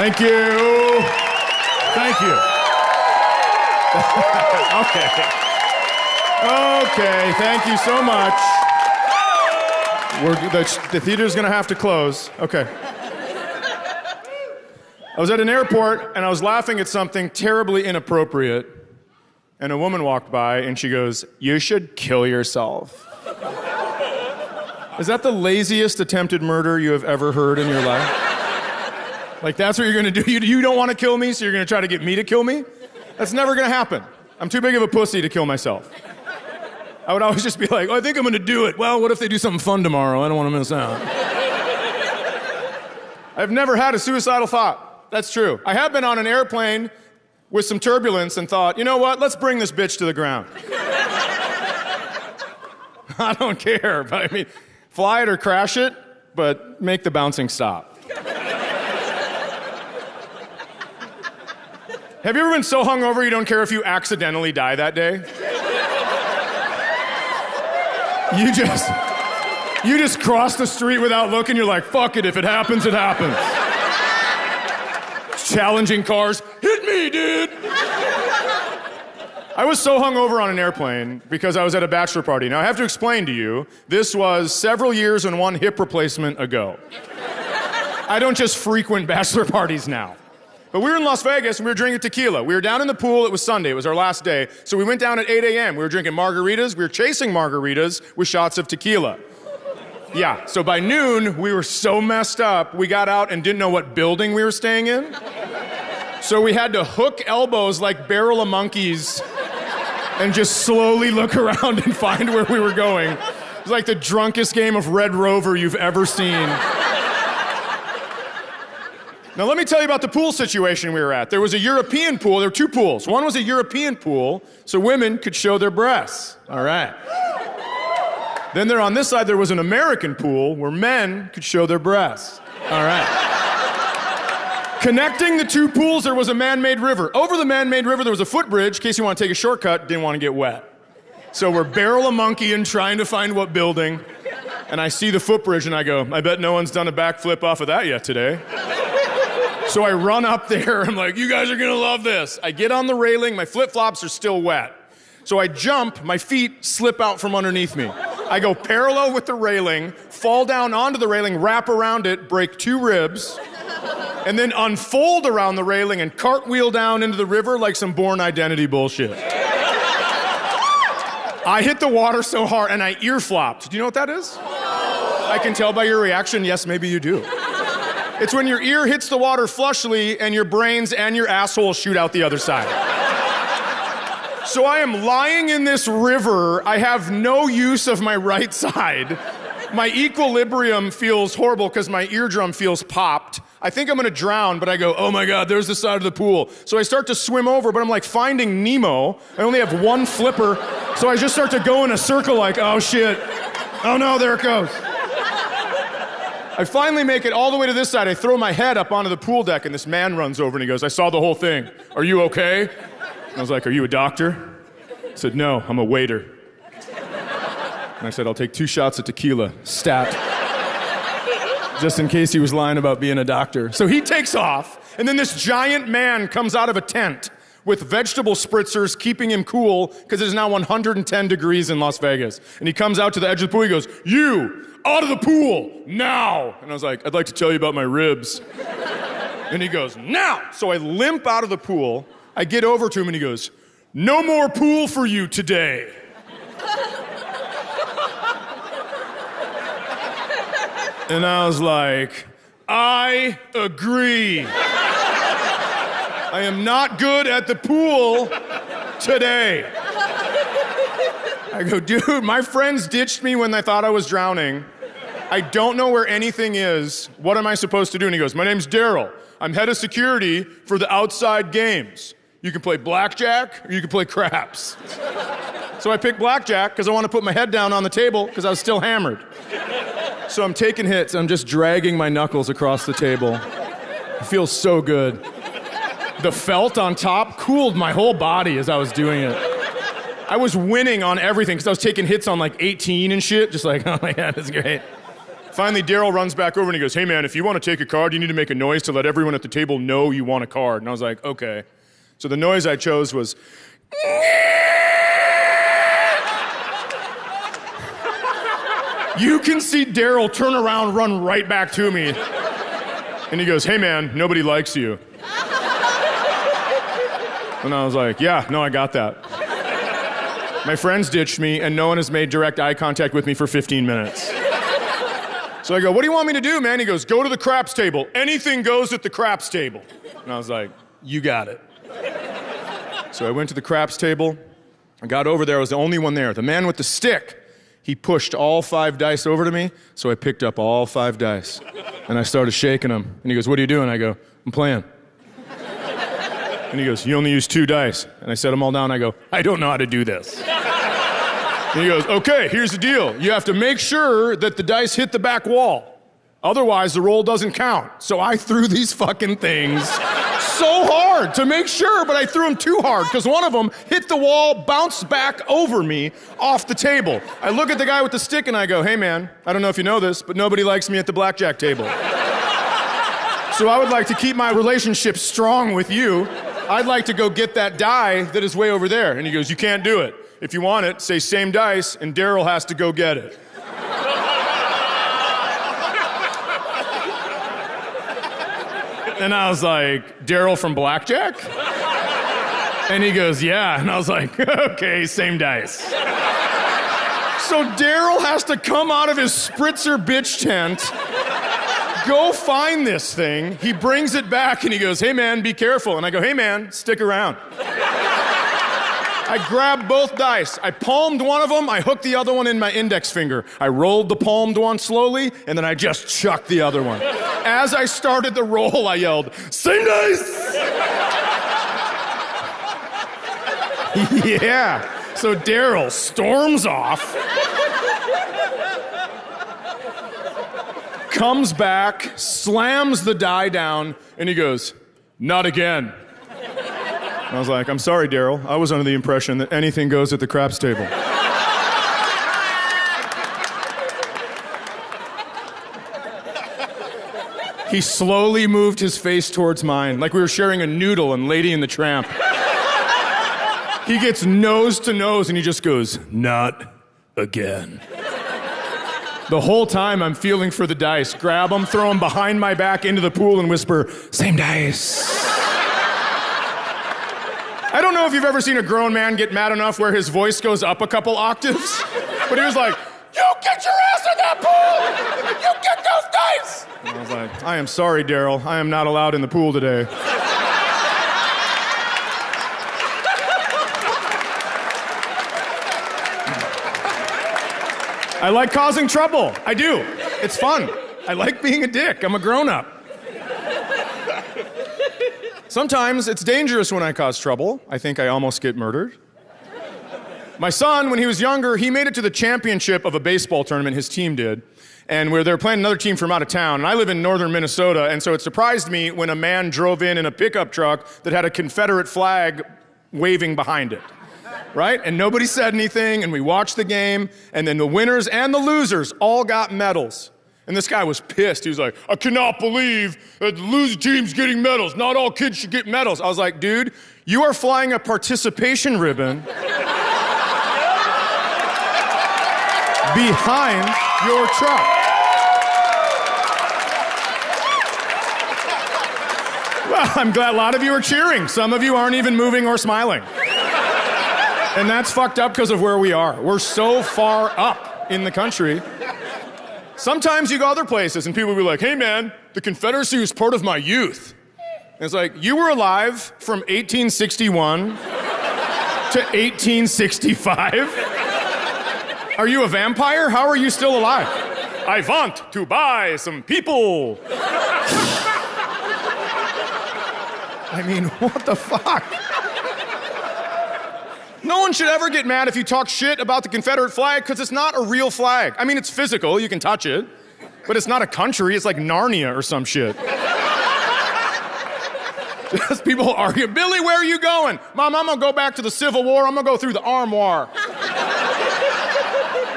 Thank you. Thank you. Okay, thank you so much. The theater's gonna have to close. Okay. I was at an airport and I was laughing at something terribly inappropriate, and a woman walked by and she goes, "You should kill yourself." Is that the laziest attempted murder you have ever heard in your life? Like, that's what you're gonna do? You don't wanna kill me, so you're gonna try to get me to kill me? That's never gonna happen. I'm too big of a pussy to kill myself. I would always just be like, oh, I think I'm gonna do it. Well, what if they do something fun tomorrow? I don't wanna miss out. I've never had a suicidal thought. That's true. I have been on an airplane with some turbulence and thought, you know what? Let's bring this bitch to the ground. I don't care, but I mean, fly it or crash it, but make the bouncing stop. Have you ever been so hungover you don't care if you accidentally die that day? You just cross the street without looking, you're like, fuck it, if it happens, it happens. Challenging cars, hit me, dude! I was so hungover on an airplane because I was at a bachelor party. Now I have to explain to you, this was several years and one hip replacement ago. I don't just frequent bachelor parties now. But we were in Las Vegas and we were drinking tequila. We were down in the pool, it was Sunday, it was our last day. So we went down at 8 a.m. We were drinking margaritas, we were chasing margaritas with shots of tequila. Yeah, so by noon, we were so messed up, we got out and didn't know what building we were staying in. So we had to hook elbows like barrel of monkeys and just slowly look around and find where we were going. It was like the drunkest game of Red Rover you've ever seen. Now let me tell you about the pool situation we were at. There was a European pool, there were two pools. One was a European pool, so women could show their breasts. All right. Then there on this side, there was an American pool where men could show their breasts. All right. Connecting the two pools, there was a man-made river. Over the man-made river, there was a footbridge in case you want to take a shortcut, didn't want to get wet. So we're barrel a monkeying, trying to find what building, and I see the footbridge and I go, I bet no one's done a backflip off of that yet today. So I run up there, I'm like, you guys are gonna love this. I get on the railing, my flip-flops are still wet. So I jump, my feet slip out from underneath me. I go parallel with the railing, fall down onto the railing, wrap around it, break 2 ribs, and then unfold around the railing and cartwheel down into the river like some Bourne Identity bullshit. I hit the water so hard and I ear flopped. Do you know what that is? I can tell by your reaction, yes, maybe you do. It's when your ear hits the water flushly and your brains and your asshole shoot out the other side. So I am lying in this river. I have no use of my right side. My equilibrium feels horrible because my eardrum feels popped. I think I'm gonna drown, but I go, oh my God, there's the side of the pool. So I start to swim over, but I'm like finding Nemo. I only have one flipper, so I just start to go in a circle like, oh shit. Oh no, there it goes. I finally make it all the way to this side. I throw my head up onto the pool deck and this man runs over and he goes, I saw the whole thing. Are you okay? And I was like, are you a doctor? He said, no, I'm a waiter. And I said, I'll take 2 shots of tequila, stat. Just in case he was lying about being a doctor. So he takes off, and then this giant man comes out of a tent with vegetable spritzers keeping him cool because it is now 110 degrees in Las Vegas. And he comes out to the edge of the pool, he goes, you, out of the pool, now. And I was like, I'd like to tell you about my ribs. And he goes, now. So I limp out of the pool, I get over to him and he goes, no more pool for you today. And I was like, I agree. I am not good at the pool today. I go, dude, my friends ditched me when they thought I was drowning. I don't know where anything is. What am I supposed to do? And he goes, my name's Daryl. I'm head of security for the outside games. You can play blackjack or you can play craps. So I picked blackjack because I want to put my head down on the table because I was still hammered. So I'm taking hits. I'm just dragging my knuckles across the table. It feels so good. The felt on top cooled my whole body as I was doing it. I was winning on everything because I was taking hits on like 18 and shit. Just like, oh my God, that's great. Finally, Daryl runs back over and he goes, hey man, if you want to take a card, you need to make a noise to let everyone at the table know you want a card. And I was like, okay. So the noise I chose was, you can see Daryl turn around, run right back to me. And he goes, hey man, nobody likes you. And I was like, yeah, no, I got that. My friends ditched me and no one has made direct eye contact with me for 15 minutes. So I go, what do you want me to do, man? He goes, go to the craps table. Anything goes at the craps table. And I was like, you got it. So I went to the craps table. I got over there. I was the only one there. The man with the stick, he pushed all 5 dice over to me, so I picked up all 5 dice. And I started shaking them. And he goes, what are you doing? I go, I'm playing. And he goes, you only use 2 dice. And I set them all down. I go, I don't know how to do this. And he goes, okay, here's the deal. You have to make sure that the dice hit the back wall. Otherwise, the roll doesn't count. So I threw these fucking things so hard to make sure, but I threw them too hard because one of them hit the wall, bounced back over me off the table. I look at the guy with the stick and I go, hey man, I don't know if you know this, but nobody likes me at the blackjack table. So I would like to keep my relationship strong with you. I'd like to go get that die that is way over there. And he goes, you can't do it. If you want it, say same dice, and Daryl has to go get it. And I was like, Daryl from blackjack? And he goes, yeah. And I was like, okay, same dice. So Daryl has to come out of his spritzer bitch tent, go find this thing. He brings it back and he goes, hey man, be careful. And I go, hey man, stick around. I grabbed both dice. I palmed one of them. I hooked the other one in my index finger. I rolled the palmed one slowly, and then I just chucked the other one. As I started the roll, I yelled, same dice! Yeah. So Daryl storms off, comes back, slams the die down, and he goes, not again. I was like, I'm sorry, Daryl. I was under the impression that anything goes at the craps table. He slowly moved his face towards mine, like we were sharing a noodle in Lady and the Tramp. He gets nose to nose and he just goes, not again. The whole time I'm feeling for the dice, grab them, throw them behind my back into the pool and whisper, same dice. I don't know if you've ever seen a grown man get mad enough where his voice goes up a couple octaves, but he was like, you get your ass in that pool! You get those dice! And I was like, I am sorry, Daryl. I am not allowed in the pool today. I like causing trouble. I do. It's fun. I like being a dick. I'm a grown-up. Sometimes it's dangerous when I cause trouble. I think I almost get murdered. My son, when he was younger, he made it to the championship of a baseball tournament, his team did, and where they were playing another team from out of town. And I live in northern Minnesota, and so it surprised me when a man drove in a pickup truck that had a Confederate flag waving behind it, right? And nobody said anything, and we watched the game, and then the winners and the losers all got medals. And this guy was pissed. He was like, I cannot believe that the losing team's getting medals. Not all kids should get medals. I was like, dude, you are flying a participation ribbon behind your truck. Well, I'm glad a lot of you are cheering. Some of you aren't even moving or smiling. And that's fucked up because of where we are. We're so far up in the country. Sometimes you go other places and people will be like, hey man, the Confederacy was part of my youth. And it's like, you were alive from 1861 to 1865? Are you a vampire? How are you still alive? I want to buy some people. I mean, what the fuck? No one should ever get mad if you talk shit about the Confederate flag because it's not a real flag. I mean, it's physical, you can touch it, but it's not a country, it's like Narnia or some shit. Just people argue, Billy, where are you going? Mom, I'm gonna go back to the Civil War, I'm gonna go through the armoire.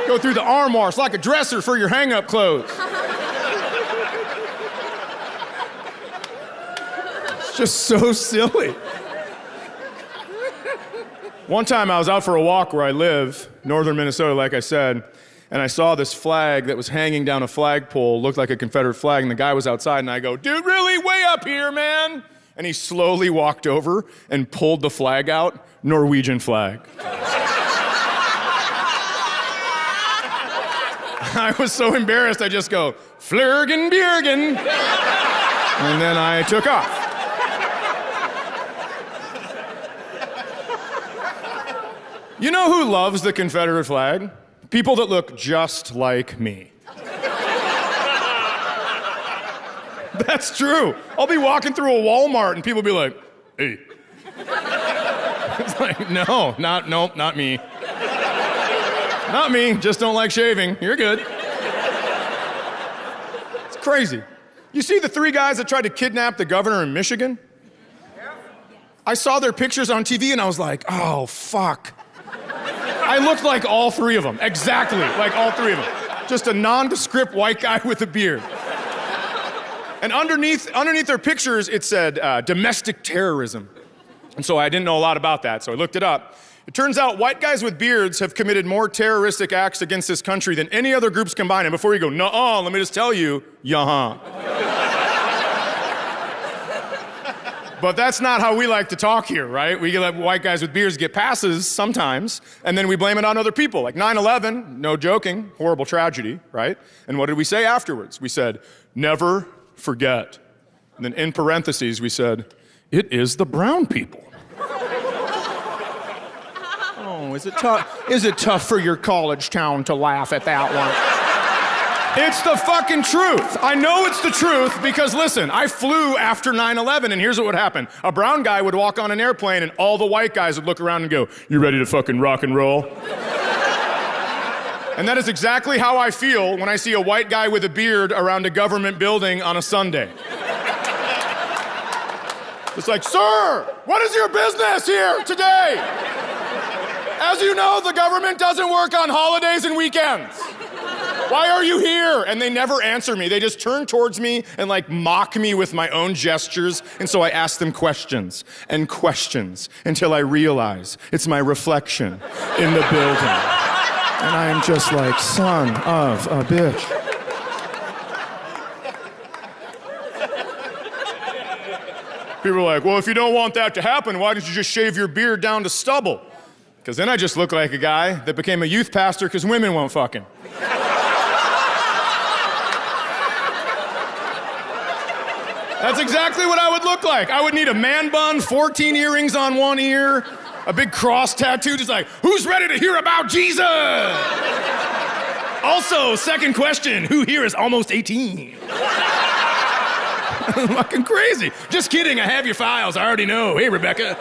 Go through the armoire, it's like a dresser for your hang-up clothes. It's just so silly. One time I was out for a walk where I live, northern Minnesota, like I said, and I saw this flag that was hanging down a flagpole, looked like a Confederate flag, and the guy was outside, and I go, dude, really? Way up here, man? And he slowly walked over and pulled the flag out, Norwegian flag. I was so embarrassed, I just go, Flurgen Bjergen. And then I took off. You know who loves the Confederate flag? People that look just like me. That's true. I'll be walking through a Walmart and people be like, hey. It's like, no, not me. Not me, just don't like shaving. You're good. It's crazy. You see the 3 guys that tried to kidnap the governor in Michigan? I saw their pictures on TV and I was like, oh, fuck. I looked like all 3 of them. Exactly, like all 3 of them. Just a nondescript white guy with a beard. And underneath their pictures, it said domestic terrorism. And so I didn't know a lot about that, so I looked it up. It turns out white guys with beards have committed more terroristic acts against this country than any other groups combined. And before you go, nuh-uh, let me just tell you, yuh-huh. But that's not how we like to talk here, right? We let white guys with beards get passes sometimes, and then we blame it on other people. Like 9/11, no joking, horrible tragedy, right? And what did we say afterwards? We said, never forget. And then in parentheses, we said, it is the brown people. Oh, is it tough for your college town to laugh at that one? It's the fucking truth. I know it's the truth because, listen, I flew after 9/11, and here's what would happen. A brown guy would walk on an airplane, and all the white guys would look around and go, you ready to fucking rock and roll? And that is exactly how I feel when I see a white guy with a beard around a government building on a Sunday. It's like, sir, what is your business here today? As you know, the government doesn't work on holidays and weekends. Why are you here? And they never answer me. They just turn towards me and like mock me with my own gestures. And so I ask them questions and questions until I realize it's my reflection in the building. And I am just like, son of a bitch. People are like, well, if you don't want that to happen, why don't you just shave your beard down to stubble? Because then I just look like a guy that became a youth pastor because women won't fuck him. That's exactly what I would look like. I would need a man bun, 14 earrings on one ear, a big cross tattoo, just like, who's ready to hear about Jesus? Also, second question, who here is almost 18? Fucking crazy. Just kidding, I have your files, I already know. Hey, Rebecca.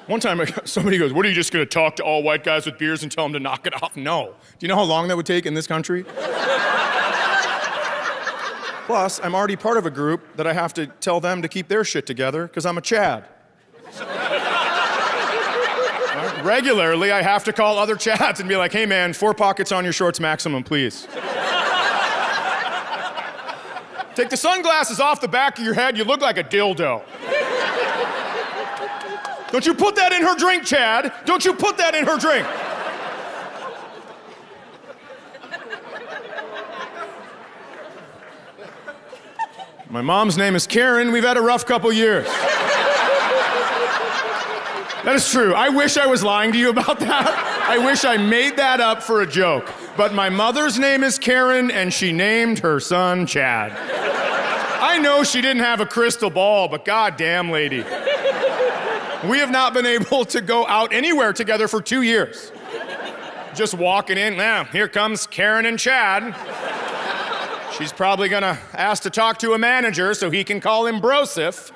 One time, somebody goes, what, are you just going to talk to all white guys with beards and tell them to knock it off? No. Do you know how long that would take in this country? Plus, I'm already part of a group that I have to tell them to keep their shit together because I'm a Chad. Right? Regularly, I have to call other Chads and be like, hey man, 4 pockets on your shorts maximum, please. Take the sunglasses off the back of your head, you look like a dildo. Don't you put that in her drink, Chad. Don't you put that in her drink. My mom's name is Karen. We've had a rough couple years. That is true. I wish I was lying to you about that. I wish I made that up for a joke. But my mother's name is Karen, and she named her son Chad. I know she didn't have a crystal ball, but goddamn, lady. We have not been able to go out anywhere together for 2 years. Just walking in, now, here comes Karen and Chad. She's probably gonna ask to talk to a manager so he can call him Broseph.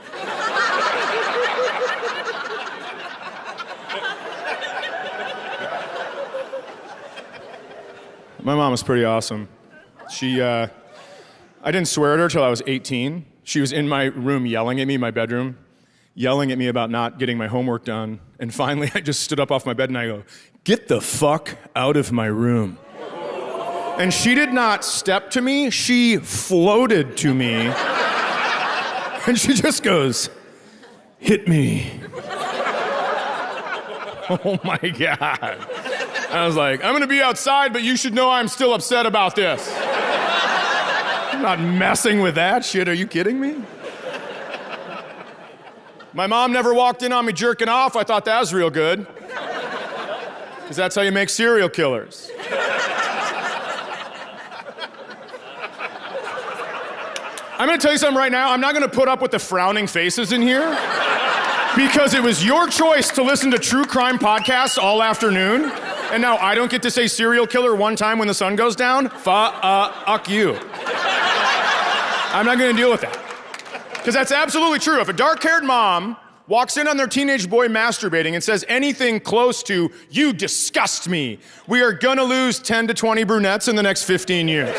My mom was pretty awesome. I didn't swear at her till I was 18. She was in my room yelling at me, my bedroom, yelling at me about not getting my homework done. And finally, I just stood up off my bed and I go, "Get the fuck out of my room." And she did not step to me, she floated to me. And she just goes, "Hit me." Oh my God. I was like, "I'm gonna be outside, but you should know I'm still upset about this. I'm not messing with that shit, are you kidding me?" My mom never walked in on me jerking off. I thought that was real good. Because that's how you make serial killers. I'm gonna tell you something right now. I'm not gonna put up with the frowning faces in here because it was your choice to listen to true crime podcasts all afternoon, and now I don't get to say serial killer one time when the sun goes down? Fuck you. I'm not gonna deal with that. Because that's absolutely true. If a dark-haired mom walks in on their teenage boy masturbating and says anything close to, "You disgust me," we are gonna lose 10 to 20 brunettes in the next 15 years.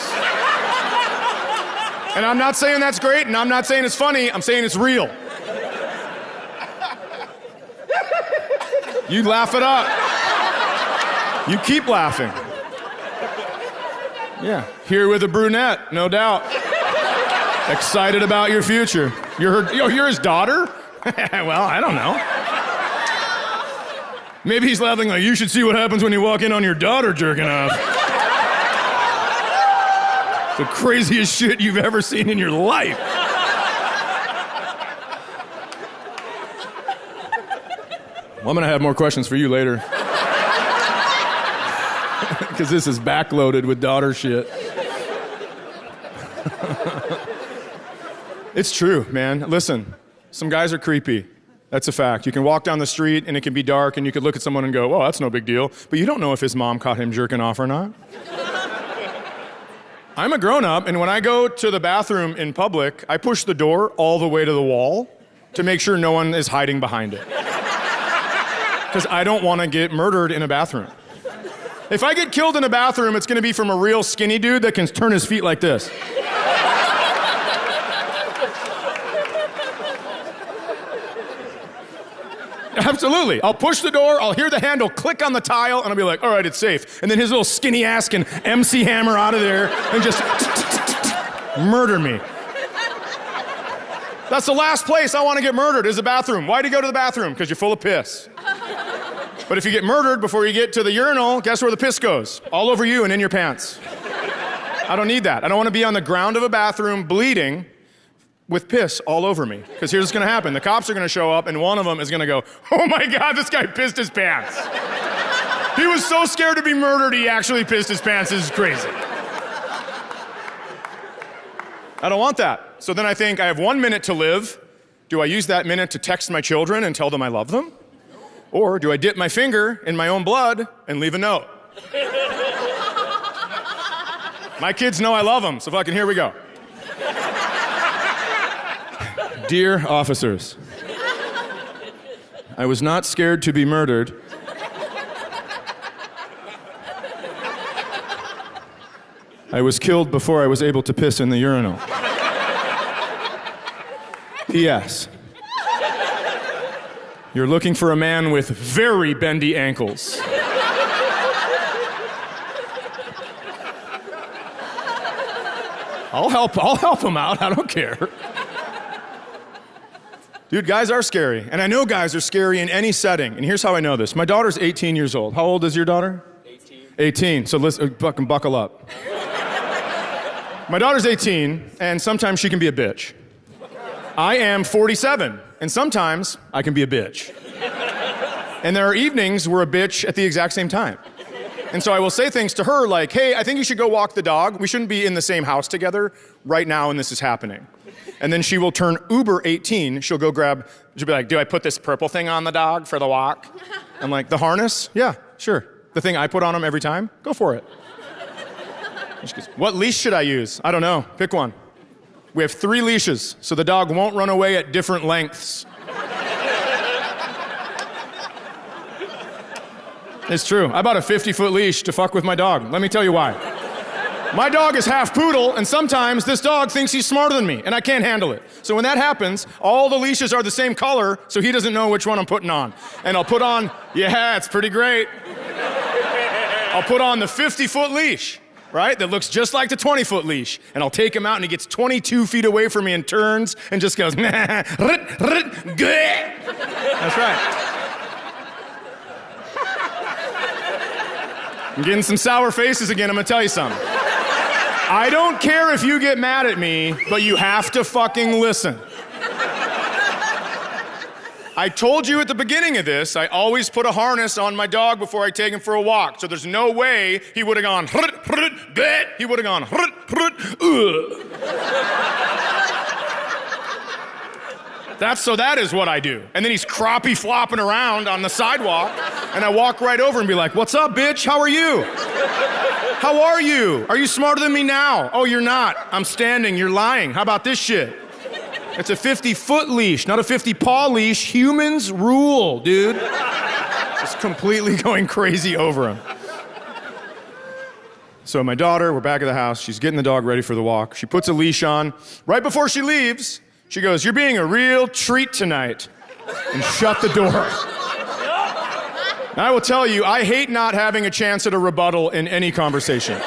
And I'm not saying that's great, and I'm not saying it's funny, I'm saying it's real. You laugh it up. You keep laughing. Yeah, here with a brunette, no doubt. Excited about your future. You're his daughter? Well, I don't know. Maybe he's laughing like, "You should see what happens when you walk in on your daughter jerking off." The craziest shit you've ever seen in your life. Well, I'm gonna have more questions for you later. Because this is backloaded with daughter shit. It's true, man. Listen, some guys are creepy. That's a fact. You can walk down the street and it can be dark and you could look at someone and go, "Oh, that's no big deal." But you don't know if his mom caught him jerking off or not. I'm a grown-up, and when I go to the bathroom in public, I push the door all the way to the wall to make sure no one is hiding behind it. Because I don't want to get murdered in a bathroom. If I get killed in a bathroom, it's going to be from a real skinny dude that can turn his feet like this. Absolutely. I'll push the door, I'll hear the handle click on the tile, and I'll be like, "All right, it's safe." And then his little skinny ass can MC Hammer out of there and just murder me. That's the last place I want to get murdered, is the bathroom. Why do you go to the bathroom? Because you're full of piss. But if you get murdered before you get to the urinal, guess where the piss goes? All over you and in your pants. I don't need that. I don't want to be on the ground of a bathroom bleeding with piss all over me. Because here's what's gonna happen. The cops are gonna show up and one of them is gonna go, "Oh my God, this guy pissed his pants. He was so scared to be murdered, he actually pissed his pants. This is crazy." I don't want that. So then I think I have 1 minute to live. Do I use that minute to text my children and tell them I love them? Or do I dip my finger in my own blood and leave a note? My kids know I love them, so fucking here we go. Dear officers, I was not scared to be murdered. I was killed before I was able to piss in the urinal. P.S. You're looking for a man with very bendy ankles. I'll help him out, I don't care. Dude, guys are scary, and I know guys are scary in any setting, and here's how I know this. My daughter's 18 years old. How old is your daughter? 18. 18, so let's fucking buckle up. My daughter's 18, and sometimes she can be a bitch. I am 47, and sometimes I can be a bitch. And there are evenings we're a bitch at the exact same time. And so I will say things to her like, "Hey, I think you should go walk the dog. We shouldn't be in the same house together right now when this is happening." And then she will turn uber 18. She'll be like, "Do I put this purple thing on the dog for the walk?" I'm like, "The harness? Yeah, sure. The thing I put on him every time? Go for it." And she goes, "What leash should I use?" "I don't know. Pick one." We have 3 leashes, so the dog won't run away at different lengths. It's true. I bought a 50-foot leash to fuck with my dog. Let me tell you why. My dog is half poodle, and sometimes this dog thinks he's smarter than me, and I can't handle it. So when that happens, all the leashes are the same color, so he doesn't know which one I'm putting on. And I'll put on, "Yeah, it's pretty great." I'll put on the 50-foot leash, right? That looks just like the 20-foot leash. And I'll take him out and he gets 22 feet away from me and turns and just goes, That's right. I'm getting some sour faces again, I'm gonna tell you something. I don't care if you get mad at me, but you have to fucking listen. I told you at the beginning of this, I always put a harness on my dog before I take him for a walk, so there's no way he would have gone, he would have gone, that is what I do. And then he's crappie flopping around on the sidewalk, and I walk right over and be like, what's up, bitch? How are you? How are you? Are you smarter than me now? Oh, you're not. I'm standing. You're lying. How about this shit? It's a 50-foot leash, not a 50-paw leash. Humans rule, dude. Just completely going crazy over him. So my daughter, we're back at the house. She's getting the dog ready for the walk. She puts a leash on. Right before she leaves, she goes, you're being a real treat tonight. And shut the door. And I will tell you, I hate not having a chance at a rebuttal in any conversation.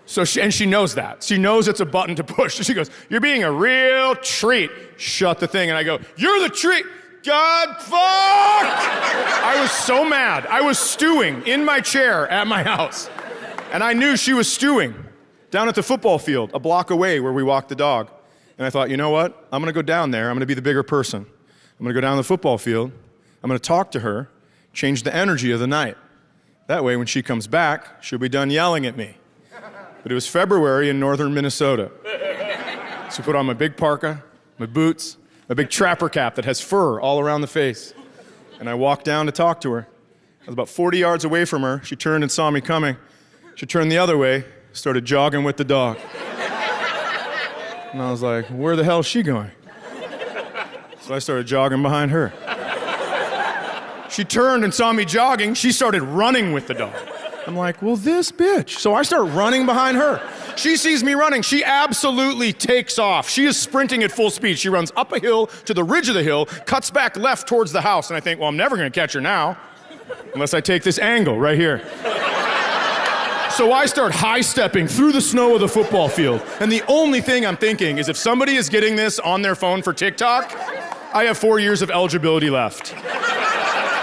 So she knows that. She knows it's a button to push. She goes, you're being a real treat. Shut the thing. And I go, you're the treat. God, fuck! I was so mad. I was stewing in my chair at my house. And I knew she was stewing down at the football field, a block away where we walked the dog. And I thought, you know what? I'm gonna go down there. I'm gonna be the bigger person. I'm gonna go down to the football field. I'm gonna talk to her, change the energy of the night. That way, when she comes back, she'll be done yelling at me. But it was February in northern Minnesota. So I put on my big parka, my boots, a big trapper cap that has fur all around the face. And I walked down to talk to her. I was about 40 yards away from her. She turned and saw me coming. She turned the other way, started jogging with the dog. And I was like, where the hell is she going? So I started jogging behind her. She turned and saw me jogging. She started running with the dog. I'm like, well, this bitch. So I start running behind her. She sees me running. She absolutely takes off. She is sprinting at full speed. She runs up a hill to the ridge of the hill, cuts back left towards the house. And I think, well, I'm never going to catch her now unless I take this angle right here. So I start high-stepping through the snow of the football field. And the only thing I'm thinking is if somebody is getting this on their phone for TikTok, I have 4 years of eligibility left.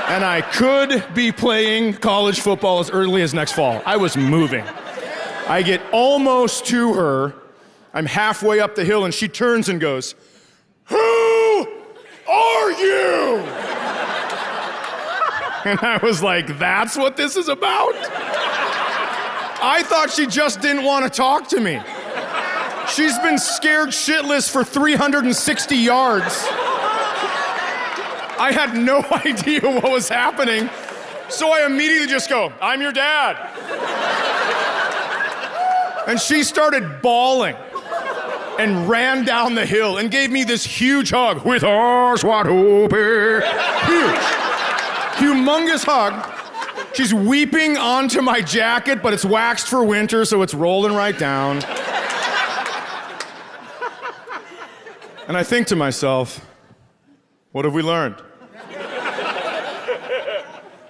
And I could be playing college football as early as next fall. I was moving. I get almost to her. I'm halfway up the hill, and she turns and goes, who are you? And I was like, that's what this is about? I thought she just didn't want to talk to me. She's been scared shitless for 360 yards. I had no idea what was happening, so I immediately just go, I'm your dad. And she started bawling and ran down the hill and gave me this huge hug with arms wide open. Huge. Humongous hug. She's weeping onto my jacket, but it's waxed for winter, so it's rolling right down. And I think to myself, what have we learned?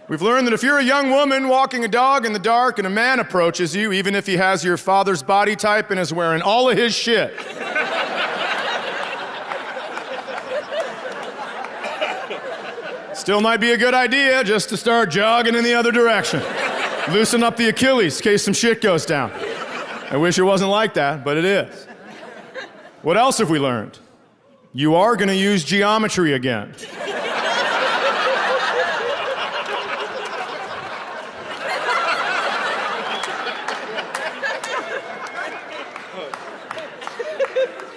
We've learned that if you're a young woman walking a dog in the dark and a man approaches you, even if he has your father's body type and is wearing all of his shit, still might be a good idea just to start jogging in the other direction. Loosen up the Achilles in case some shit goes down. I wish it wasn't like that, but it is. What else have we learned? You are going to use geometry again.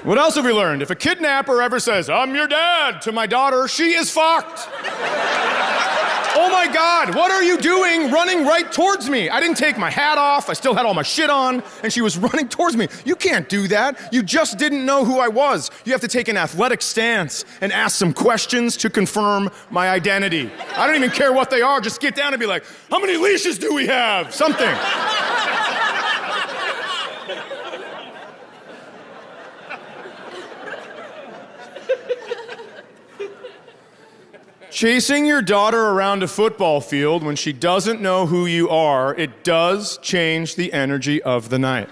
What else have we learned? If a kidnapper ever says, I'm your dad, to my daughter, she is fucked. Oh my God, what are you doing running right towards me? I didn't take my hat off, I still had all my shit on, and she was running towards me. You can't do that. You just didn't know who I was. You have to take an athletic stance and ask some questions to confirm my identity. I don't even care what they are, just get down and be like, how many leashes do we have? Something. Chasing your daughter around a football field when she doesn't know who you are, it does change the energy of the night.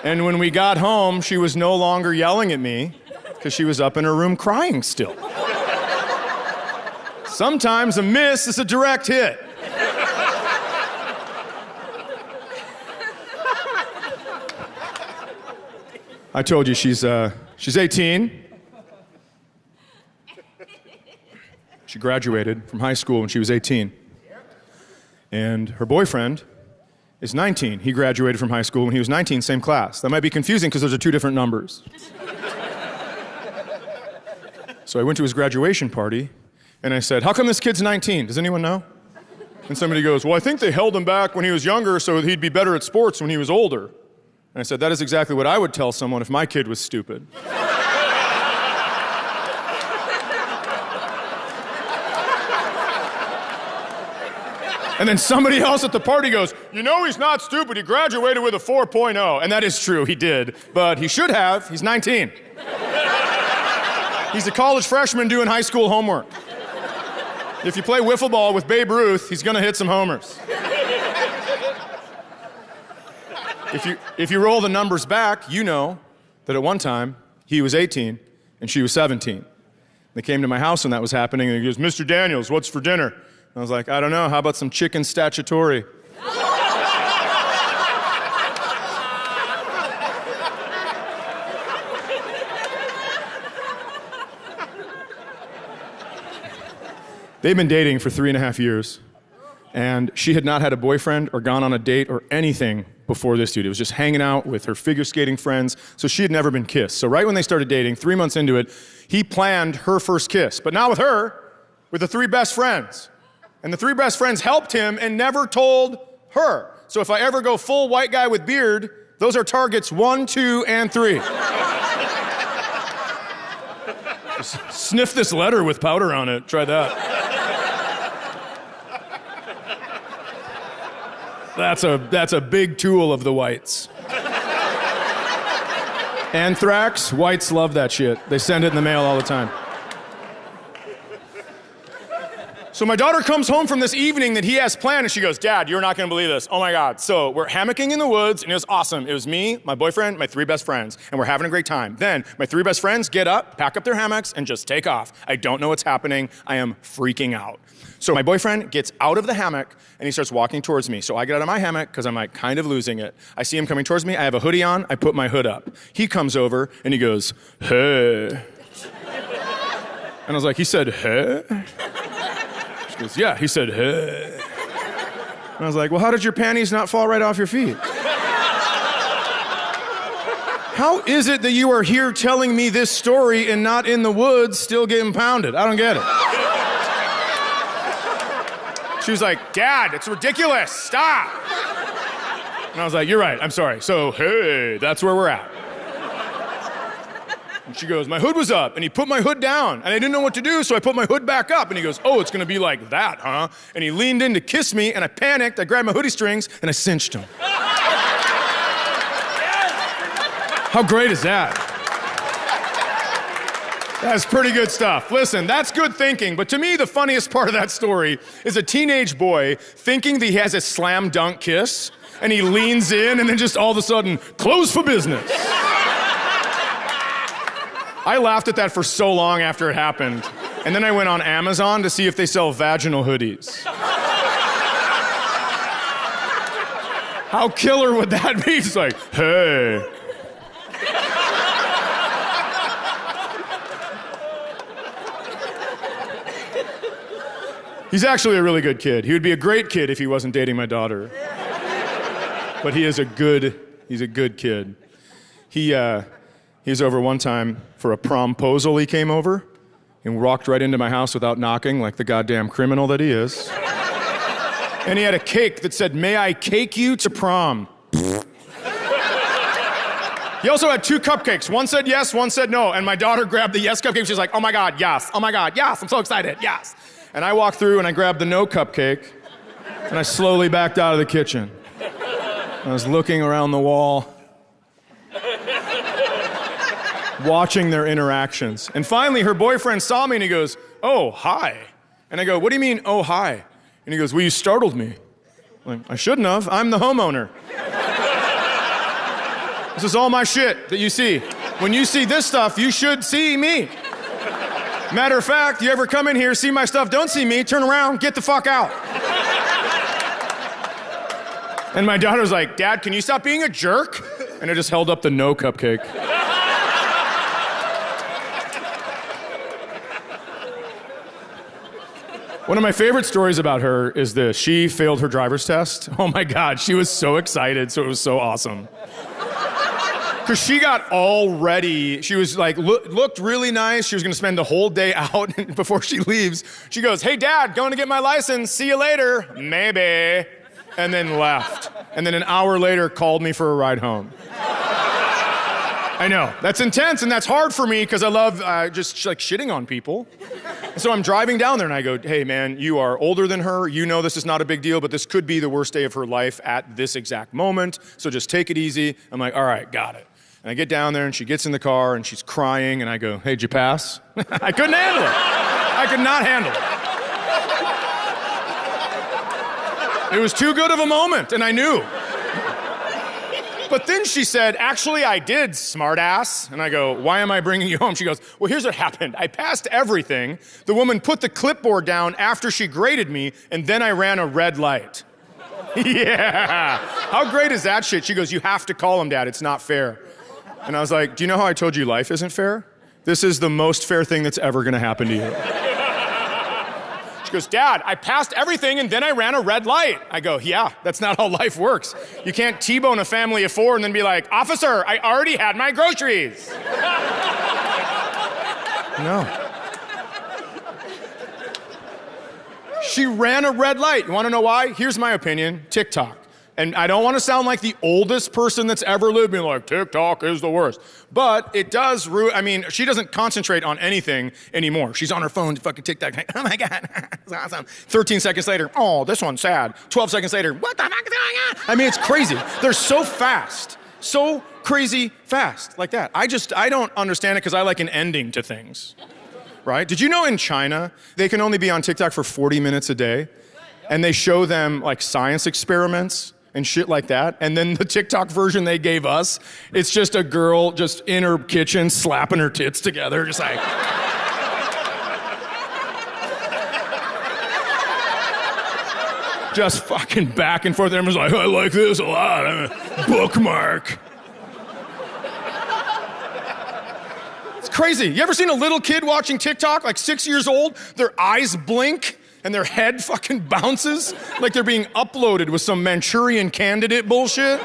And when we got home, she was no longer yelling at me because she was up in her room crying still. Sometimes a miss is a direct hit. I told you she's 18. She graduated from high school when she was 18. And her boyfriend is 19. He graduated from high school when he was 19, same class. That might be confusing because those are two different numbers. So I went to his graduation party, and I said, how come this kid's 19? Does anyone know? And somebody goes, well, I think they held him back when he was younger so he'd be better at sports when he was older. And I said, that is exactly what I would tell someone if my kid was stupid. And then somebody else at the party goes, you know he's not stupid, he graduated with a 4.0. And that is true, he did. But he should have, he's 19. He's a college freshman doing high school homework. If you play wiffle ball with Babe Ruth, he's gonna hit some homers. If you roll the numbers back, you know that at one time, he was 18 and she was 17. They came to my house when that was happening, and he goes, Mr. Daniels, what's for dinner? I was like, I don't know, how about some chicken statutory? They've been dating for 3.5 years, and she had not had a boyfriend or gone on a date or anything before this dude. It was just hanging out with her figure skating friends, so she had never been kissed. So right when they started dating, 3 months into it, he planned her first kiss, but not with her, with the 3 best friends. And the 3 best friends helped him and never told her. So if I ever go full white guy with beard, those are targets 1, 2, and 3. Just sniff this letter with powder on it. Try that. That's a big tool of the whites. Anthrax, whites love that shit. They send it in the mail all the time. So my daughter comes home from this evening that he has planned, and she goes, Dad, you're not gonna believe this. Oh my God. So we're hammocking in the woods, and it was awesome. It was me, my boyfriend, my 3 best friends, and we're having a great time. Then my 3 best friends get up, pack up their hammocks, and just take off. I don't know what's happening. I am freaking out. So my boyfriend gets out of the hammock, and he starts walking towards me. So I get out of my hammock, because I'm like kind of losing it. I see him coming towards me. I have a hoodie on. I put my hood up. He comes over, and he goes, hey. And I was like, he said, hey? She goes, yeah, he said, hey. And I was like, well, how did your panties not fall right off your feet? How is it that you are here telling me this story and not in the woods still getting pounded? I don't get it. She was like, Dad, it's ridiculous, stop. And I was like, you're right, I'm sorry. So, hey, that's where we're at. And she goes, my hood was up, and he put my hood down, and I didn't know what to do, so I put my hood back up, and he goes, oh, it's gonna be like that, huh? And he leaned in to kiss me, and I panicked, I grabbed my hoodie strings, and I cinched him. How great is that? That's pretty good stuff. Listen, that's good thinking, but to me, the funniest part of that story is a teenage boy thinking that he has a slam dunk kiss, and he leans in, and then just all of a sudden, close for business. I laughed at that for so long after it happened, and then I went on Amazon to see if they sell vaginal hoodies. How killer would that be? It's like, hey. He's actually a really good kid. He would be a great kid if he wasn't dating my daughter. But he's a good kid. He was over one time for a promposal. He came over and walked right into my house without knocking, like the goddamn criminal that he is. And he had a cake that said, may I cake you to prom? He also had 2 cupcakes. One said yes, one said no. And my daughter grabbed the yes cupcake. She's like, oh my God, yes. Oh my God, yes. I'm so excited, yes. And I walked through and I grabbed the no cupcake and I slowly backed out of the kitchen. I was looking around the wall, watching their interactions. And finally, her boyfriend saw me and he goes, "Oh, hi." And I go, "What do you mean, oh, hi?" And he goes, "Well, you startled me." I'm like, "I shouldn't have. I'm the homeowner." This is all my shit that you see. When you see this stuff, you should see me. Matter of fact, you ever come in here, see my stuff, don't see me, turn around, get the fuck out. And my daughter's like, "Dad, can you stop being a jerk?" And I just held up the no cupcake. One of my favorite stories about her is this. She failed her driver's test. Oh my God, she was so excited, so it was so awesome. Because she got all ready. She was like, looked really nice. She was gonna spend the whole day out before she leaves. She goes, "Hey Dad, going to get my license. See you later." "Maybe." And then left. And then an hour later called me for a ride home. I know, that's intense and that's hard for me because I love just like shitting on people. So I'm driving down there and I go, "Hey man, you are older than her. You know this is not a big deal, but this could be the worst day of her life at this exact moment. So just take it easy." I'm like, "All right, got it." And I get down there and she gets in the car and she's crying and I go, "Hey, did you pass?" I couldn't handle it. I could not handle it. It was too good of a moment and I knew. But then she said, "Actually, I did, smartass." And I go, "Why am I bringing you home?" She goes, "Well, here's what happened. I passed everything. The woman put the clipboard down after she graded me, and then I ran a red light." Yeah. How great is that shit? She goes, "You have to call him, Dad. It's not fair." And I was like, "Do you know how I told you life isn't fair? This is the most fair thing that's ever gonna happen to you." She goes, "Dad, I passed everything and then I ran a red light." I go, "Yeah, that's not how life works. You can't T-bone a family of 4 and then be like, 'Officer, I already had my groceries.'" No. She ran a red light. You wanna know why? Here's my opinion, TikTok. And I don't want to sound like the oldest person that's ever lived, being like, TikTok is the worst. But it does she doesn't concentrate on anything anymore. She's on her phone, fucking TikTok, like, "Oh my God, it's awesome." 13 seconds later, "Oh, this one's sad." 12 seconds later, "What the fuck is going on?" I mean, it's crazy. They're so fast, so crazy fast, like that. I don't understand it because I like an ending to things, right? Did you know in China, they can only be on TikTok for 40 minutes a day? And they show them like science experiments and shit like that. And then the TikTok version they gave us, it's just a girl just in her kitchen slapping her tits together, just like. Just fucking back and forth. Everyone's like, "I like this a lot. I'm a bookmark." It's crazy. You ever seen a little kid watching TikTok, like 6 years old? Their eyes blink and their head fucking bounces like they're being uploaded with some Manchurian Candidate bullshit.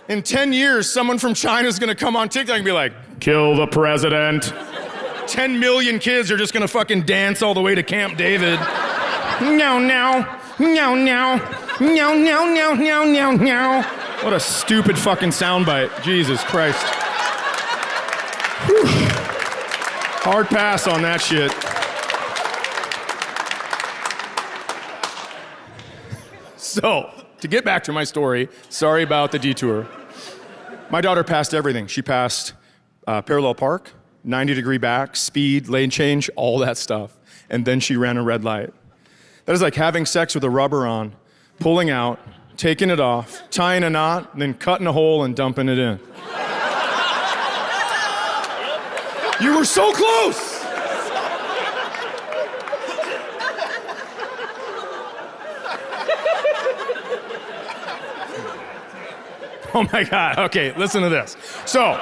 In 10 years, someone from China's gonna come on TikTok and be like, "Kill the president." 10 million kids are just gonna fucking dance all the way to Camp David. No, no, no, no, no, no, no, no, no, no. What a stupid fucking soundbite. Jesus Christ. Whew. Hard pass on that shit. So, to get back to my story, sorry about the detour. My daughter passed everything. She passed parallel park, 90-degree back, speed, lane change, all that stuff. And then she ran a red light. That is like having sex with a rubber on, pulling out, taking it off, tying a knot, then cutting a hole and dumping it in. You were so close! Oh my God, okay, listen to this. So,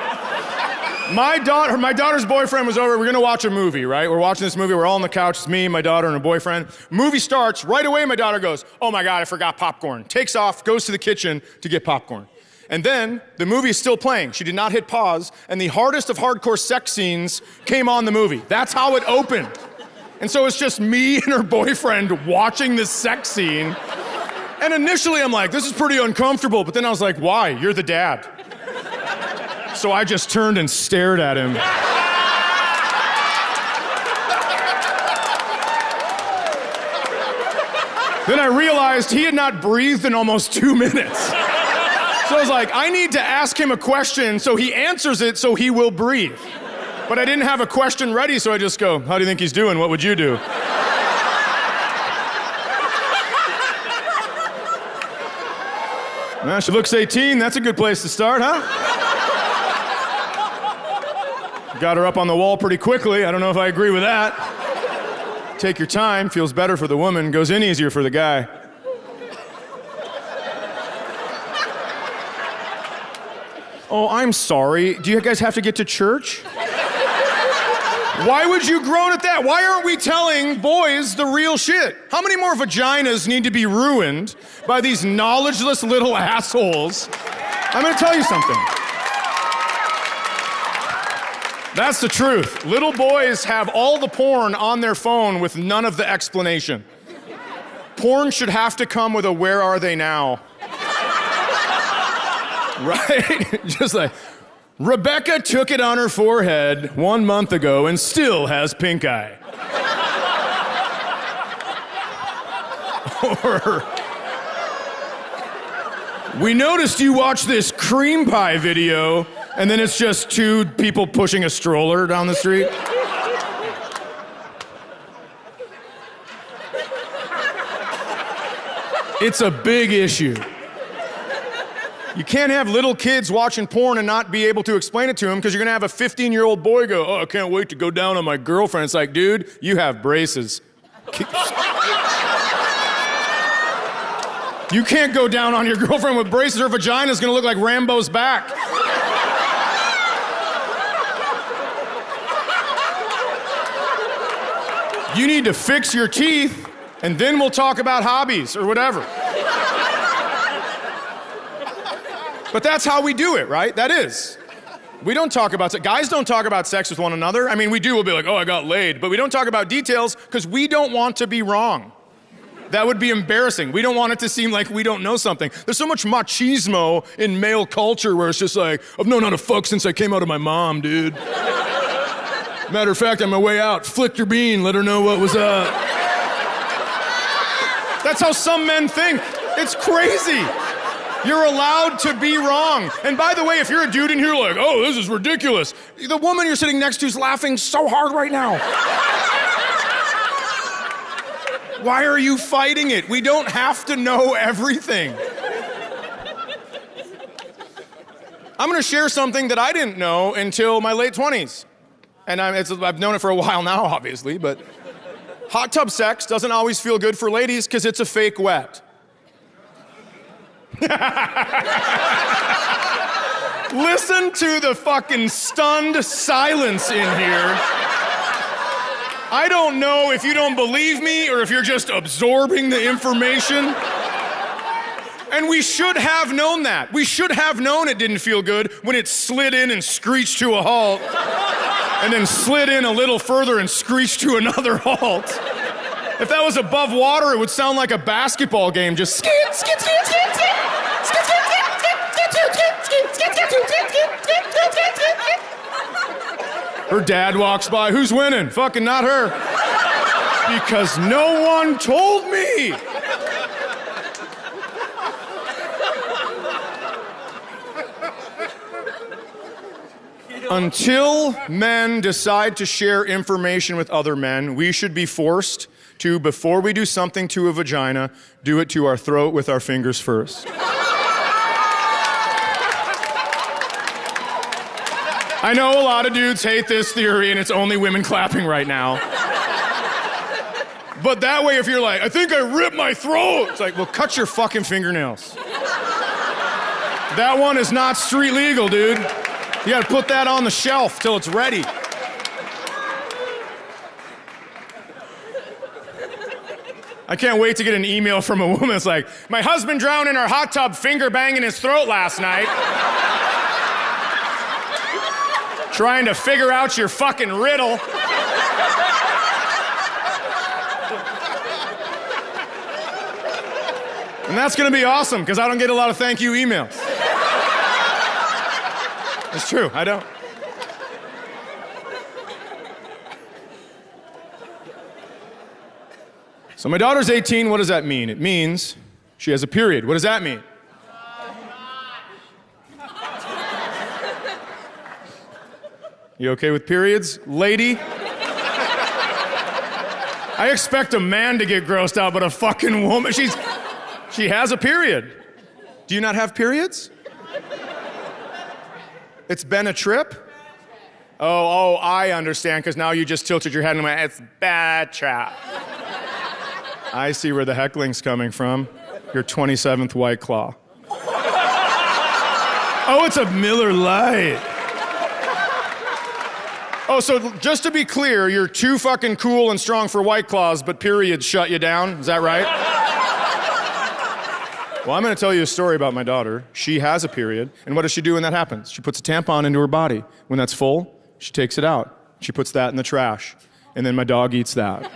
my daughter's boyfriend was over, we're gonna watch a movie, right? We're watching this movie, we're all on the couch, it's me, my daughter, and a boyfriend. Movie starts, right away my daughter goes, "Oh my God, I forgot popcorn." Takes off, goes to the kitchen to get popcorn. And then, the movie is still playing. She did not hit pause, and the hardest of hardcore sex scenes came on the movie. That's how it opened. And so it's just me and her boyfriend watching this sex scene. And initially I'm like, this is pretty uncomfortable, but then I was like, why? You're the dad. So I just turned and stared at him. Then I realized he had not breathed in almost 2 minutes. So I was like, I need to ask him a question so he answers it so he will breathe. But I didn't have a question ready, so I just go, how do you think he's doing? What would you do? Well, she looks 18. That's a good place to start, huh? Got her up on the wall pretty quickly. I don't know if I agree with that. Take your time. Feels better for the woman. Goes in easier for the guy. Oh, I'm sorry. Do you guys have to get to church? Why would you groan at that? Why aren't we telling boys the real shit? How many more vaginas need to be ruined by these knowledgeless little assholes? I'm gonna tell you something. That's the truth. Little boys have all the porn on their phone with none of the explanation. Porn should have to come with a where are they now? Right? Just like, Rebecca took it on her forehead 1 month ago and still has pink eye. Or, we noticed you watched this cream pie video and then it's just two people pushing a stroller down the street. It's a big issue. You can't have little kids watching porn and not be able to explain it to them because you're gonna have a 15-year-old boy go, oh, I can't wait to go down on my girlfriend. It's like, dude, you have braces. You can't go down on your girlfriend with braces. Her vagina's gonna look like Rambo's back. You need to fix your teeth and then we'll talk about hobbies or whatever. But that's how we do it, right? That is. We don't talk about sex. Guys don't talk about sex with one another. I mean, we do. We'll be like, oh, I got laid. But we don't talk about details because we don't want to be wrong. That would be embarrassing. We don't want it to seem like we don't know something. There's so much machismo in male culture where it's just like, I've known how to fuck since I came out of my mom, dude. Matter of fact, on my way out, flicked her bean, let her know what was up. That's how some men think. It's crazy. You're allowed to be wrong. And by the way, if you're a dude in here like, oh, this is ridiculous, the woman you're sitting next to is laughing so hard right now. Why are you fighting it? We don't have to know everything. I'm gonna share something that I didn't know until my late 20s. And I've known it for a while now, obviously, but hot tub sex doesn't always feel good for ladies because it's a fake wet. Listen to the fucking stunned silence in here. I don't know if you don't believe me or if you're just absorbing the information. And we should have known that. We should have known it didn't feel good when it slid in and screeched to a halt, and then slid in a little further and screeched to another halt. If that was above water, it would sound like a basketball game, just skit, skit, skit, skit, skit. Her dad walks by, who's winning? Fucking not her. Because no one told me. Until men decide to share information with other men, we should be forced to, before we do something to a vagina, do it to our throat with our fingers first. I know a lot of dudes hate this theory and it's only women clapping right now. But that way, if you're like, I think I ripped my throat, it's like, well, cut your fucking fingernails. That one is not street legal, dude. You gotta put that on the shelf till it's ready. I can't wait to get an email from a woman that's like, my husband drowned in our hot tub finger banging his throat last night. Trying to figure out your fucking riddle. And that's gonna be awesome, because I don't get a lot of thank you emails. It's true, I don't. So my daughter's 18, what does that mean? It means she has a period. What does that mean? You okay with periods, lady? I expect a man to get grossed out, but a fucking woman, she has a period. Do you not have periods? It's been a trip? Oh, I understand, because now you just tilted your head and went, it's bad trap. I see where the heckling's coming from. Your 27th White Claw. Oh, it's a Miller Lite. Oh, so just to be clear, you're too fucking cool and strong for White Claws, but periods shut you down, is that right? Well, I'm gonna tell you a story about my daughter. She has a period, and what does she do when that happens? She puts a tampon into her body. When that's full, she takes it out. She puts that in the trash, and then my dog eats that.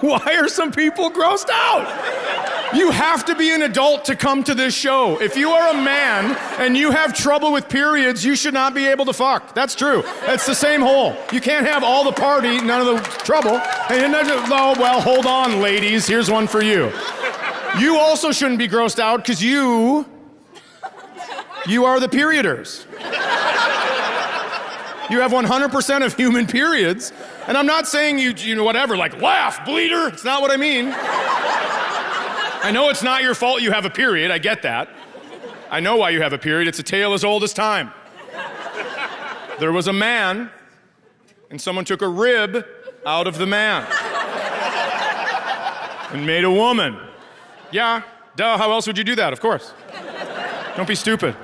Why are some people grossed out? You have to be an adult to come to this show. If you are a man and you have trouble with periods, you should not be able to fuck. That's true. It's the same hole. You can't have all the party, none of the trouble. And oh, well, hold on, ladies. Here's one for you. You also shouldn't be grossed out because you are the perioders. You have 100% of human periods. And I'm not saying you know, whatever, like laugh, bleeder. It's not what I mean. I know it's not your fault you have a period. I get that. I know why you have a period. It's a tale as old as time. There was a man, and someone took a rib out of the man and made a woman. Yeah, duh, how else would you do that? Of course. Don't be stupid.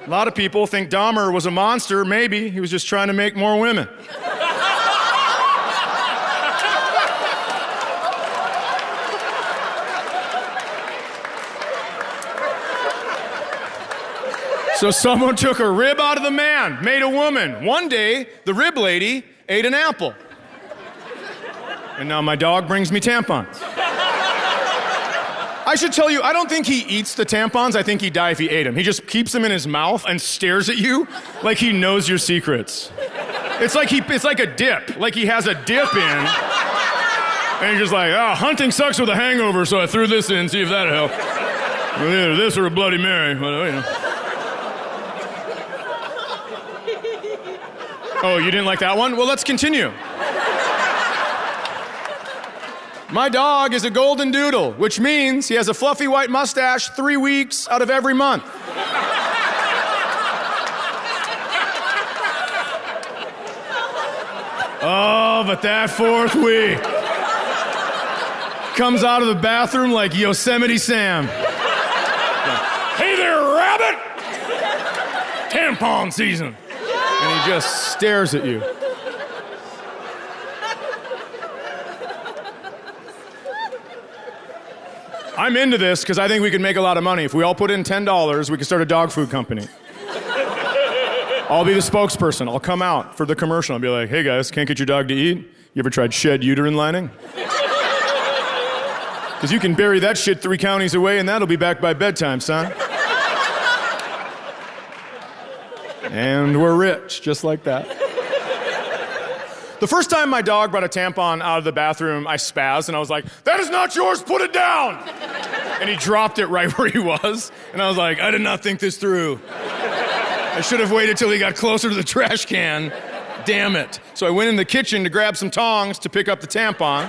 A lot of people think Dahmer was a monster. Maybe he was just trying to make more women. So someone took a rib out of the man, made a woman. One day, the rib lady ate an apple. And now my dog brings me tampons. I should tell you, I don't think he eats the tampons. I think he'd die if he ate them. He just keeps them in his mouth and stares at you like he knows your secrets. It's like a dip, like he has a dip in. And you're just like, hunting sucks with a hangover, so I threw this in, see if that'll help. Well, either this or a Bloody Mary, well, you know. Oh, you didn't like that one? Well, let's continue. My dog is a golden doodle, which means he has a fluffy white mustache 3 weeks out of every month. Oh, but that 4th week comes out of the bathroom like Yosemite Sam. Hey there, rabbit! Tampon season. And he just stares at you. I'm into this because I think we could make a lot of money. If we all put in $10, we could start a dog food company. I'll be the spokesperson. I'll come out for the commercial and be like, hey guys, can't get your dog to eat? You ever tried shed uterine lining? Because you can bury that shit 3 counties away and that'll be back by bedtime, son. And we're rich, just like that. The first time my dog brought a tampon out of the bathroom, I spazzed and I was like, that is not yours, put it down! And he dropped it right where he was. And I was like, I did not think this through. I should have waited till he got closer to the trash can. Damn it. So I went in the kitchen to grab some tongs to pick up the tampon.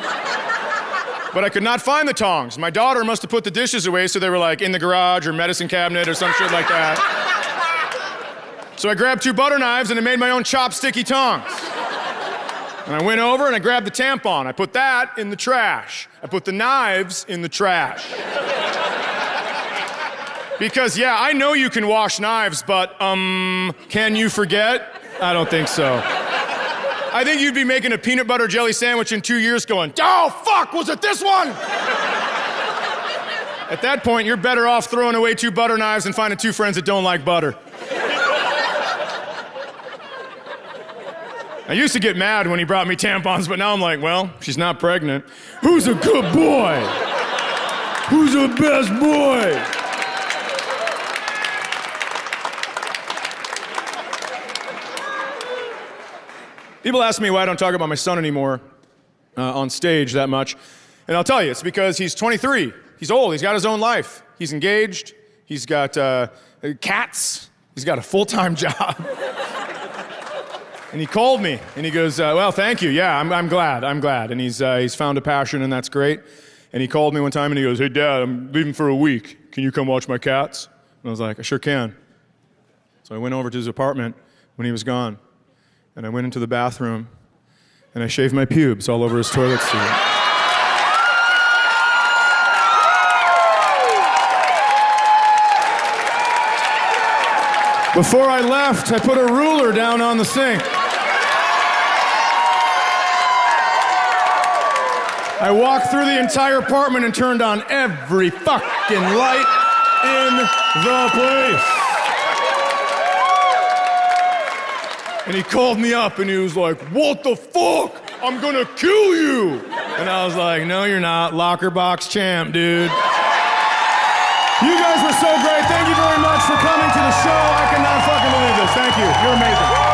But I could not find the tongs. My daughter must have put the dishes away so they were like in the garage or medicine cabinet or some shit like that. So I grabbed 2 butter knives and I made my own chopsticky tongs. And I went over and I grabbed the tampon. I put that in the trash. I put the knives in the trash. Because, yeah, I know you can wash knives, but, can you forget? I don't think so. I think you'd be making a peanut butter jelly sandwich in 2 years going, oh, fuck, was it this one? At that point, you're better off throwing away 2 butter knives and finding 2 friends that don't like butter. I used to get mad when he brought me tampons, but now I'm like, well, she's not pregnant. Who's a good boy? Who's the best boy? People ask me why I don't talk about my son anymore. on stage that much. And I'll tell you, it's because he's 23. He's old. He's got his own life. He's engaged. He's got cats. He's got a full-time job. And he called me, and he goes, well, thank you. Yeah, I'm glad. And he's found a passion, and that's great. And he called me one time, and he goes, hey, Dad, I'm leaving for a week. Can you come watch my cats? And I was like, I sure can. So I went over to his apartment when he was gone, and I went into the bathroom, and I shaved my pubes all over his toilet seat. Before I left, I put a ruler down on the sink. I walked through the entire apartment and turned on every fucking light in the place. And he called me up and he was like, what the fuck? I'm gonna kill you. And I was like, no, you're not. Locker box champ, dude. You guys were so great. Thank you very much for coming to the show. I cannot fucking believe this. Thank you. You're amazing.